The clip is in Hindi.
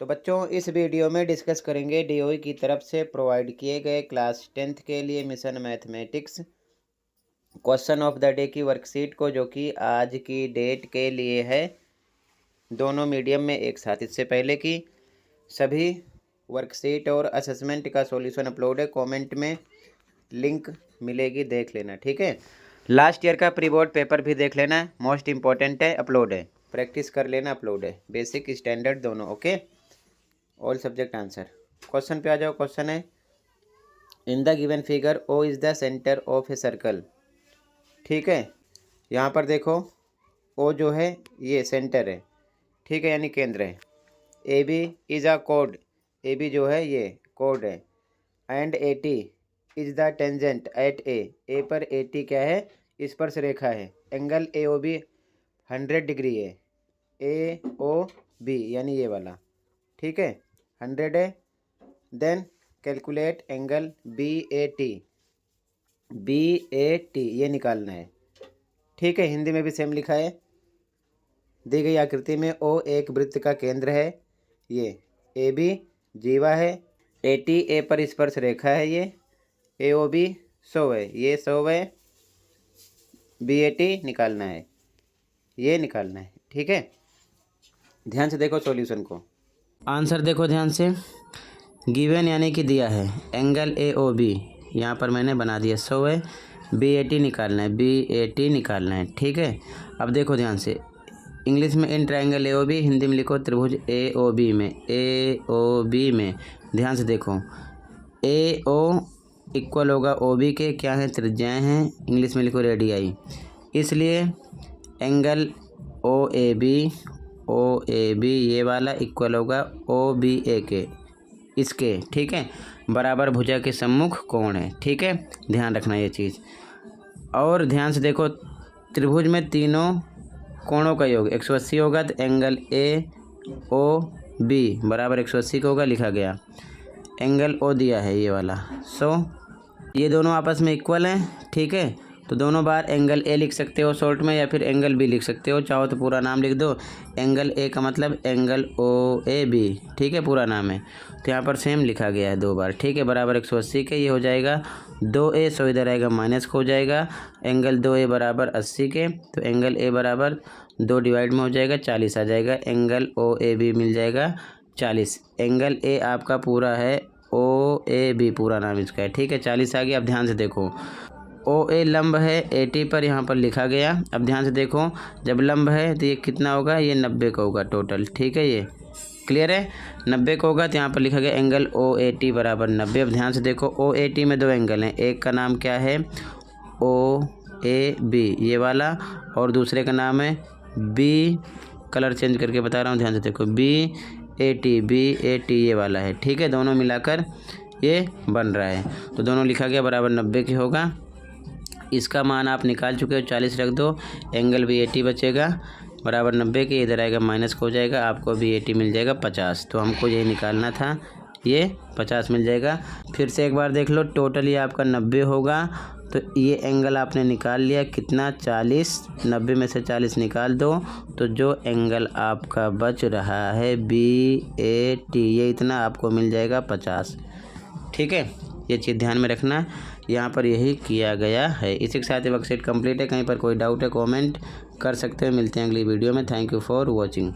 तो बच्चों इस वीडियो में डिस्कस करेंगे डीओई की तरफ से प्रोवाइड किए गए क्लास 10th के लिए mission mathematics question of the day की वर्कशीट को, जो कि आज की डेट के लिए है, दोनों मीडियम में एक साथ। इससे पहले कि सभी वर्कशीट और असेसमेंट का सॉल्यूशन अपलोड है, कमेंट में लिंक मिलेगी, देख लेना, ठीक है। लास्ट ईयर का प्री बोर्ड पेपर भी देख लेना, मोस्ट इम्पॉर्टेंट है, अपलोड है, प्रैक्टिस कर लेना, अपलोड है, बेसिक स्टैंडर्ड दोनों, okay. All subject answer. Question पे आ जाओ। क्वेश्चन है, in the given figure O is the centre of a circle. ठीक है, यहाँ पर देखो ओ जो है ये सेंटर है, ठीक है, यानी केंद्र है। A B is a code, A B जो है ये कोड है। And A T is the tangent at A पर ए टी क्या है, स्पर्श रेखा है। Angle A O B 100 degree है, ए ओ बी यानी ये वाला, ठीक है, 100 है। Then calculate angle B A T ये निकालना है, ठीक है। हिंदी में भी सेम लिखा है। दी गई आकृति में ओ एक वृत्त का केंद्र है, ये ए बी जीवा है, ए टी ए पर स्पर्श रेखा है, ये ए ओ बी 100 है, ये 100 है, बी ए टी निकालना है, ये निकालना है, ठीक है। ध्यान से देखो सॉल्यूशन को, आंसर देखो ध्यान से। गिवन यानी कि दिया है, एंगल ए ओ बी यहाँ पर मैंने बना दिया 100 है, बी ए टी निकालना है, बी ए टी निकालना है, ठीक है। अब देखो ध्यान से, इंग्लिश में in triangle A O B, Hindi में लिखो त्रिभुज ए ओ बी में ध्यान से देखो, ए ओ इक्वल होगा ओ बी के क्या है, त्रिज्याएँ हैं, इंग्लिश में लिखो रेडियाई। इसलिए एंगल ओ ए बी ये वाला इक्वल होगा ओ बी ए के, इसके, ठीक है, बराबर भुजा के सम्मुख कोण है, ठीक है, ध्यान रखना ये चीज़। और ध्यान से देखो, त्रिभुज में तीनों कोणों का योग 180 होगा, तो एंगल ए ओ बी बराबर 180 का होगा, लिखा गया। एंगल ओ दिया है ये वाला, सो ये दोनों आपस में इक्वल हैं, ठीक है। तो दोनों बार एंगल ए लिख सकते हो शॉर्ट में, या फिर एंगल बी लिख सकते हो, चाहो तो पूरा नाम लिख दो। एंगल ए का मतलब एंगल ओ ए बी, ठीक है, पूरा नाम है। तो यहाँ पर सेम लिखा गया है दो बार, ठीक है, बराबर 180 के, ये हो जाएगा 2a, सो इधर आएगा माइनस हो जाएगा। एंगल 2a बराबर 80 के, तो एंगल ए बराबर 2 डिवाइड में हो जाएगा, 40 आ जाएगा। एंगल ओ ए बी मिल जाएगा 40। एंगल ए आपका पूरा है ओ ए बी, पूरा नाम इसका है, ठीक है, 40 आ गया। अब ध्यान से देखो, ओ ए लंब है 80 पर, यहाँ पर लिखा गया। अब ध्यान से देखो, जब लंब है तो ये कितना होगा, ये 90 का होगा टोटल, ठीक है, ये क्लियर है, 90 का होगा। तो यहाँ पर लिखा गया एंगल ओ ए टी बराबर 90। अब ध्यान से देखो, ओ ए टी में दो एंगल हैं, एक का नाम क्या है ओ ए बी ये वाला, और दूसरे का नाम है बी, कलर चेंज करके बता रहा हूँ, ध्यान से देखो, बी ए टी ये वाला है, ठीक है, दोनों मिलाकर ये बन रहा है। तो दोनों लिखा गया बराबर 90 के होगा। इसका मान आप निकाल चुके हो, 40 रख दो, एंगल बी ए टी बचेगा बराबर 90 के, इधर आएगा माइनस हो जाएगा, आपको बी ए टी मिल जाएगा 50। तो हमको यही निकालना था, ये 50 मिल जाएगा। फिर से एक बार देख लो, टोटल ये आपका 90 होगा। तो ये एंगल आपने निकाल लिया, कितना, 40, 90 में से 40 निकाल दो, तो जो एंगल आपका बच रहा है बी ए टी, ये इतना आपको मिल जाएगा 50, ठीक है, ये चीज़ ध्यान में रखना। यहाँ पर यही किया गया है। इसी के साथ ये वर्कशीट कंप्लीट है। कहीं पर कोई डाउट है कमेंट कर सकते हो। मिलते हैं अगली वीडियो में। Thank you for watching.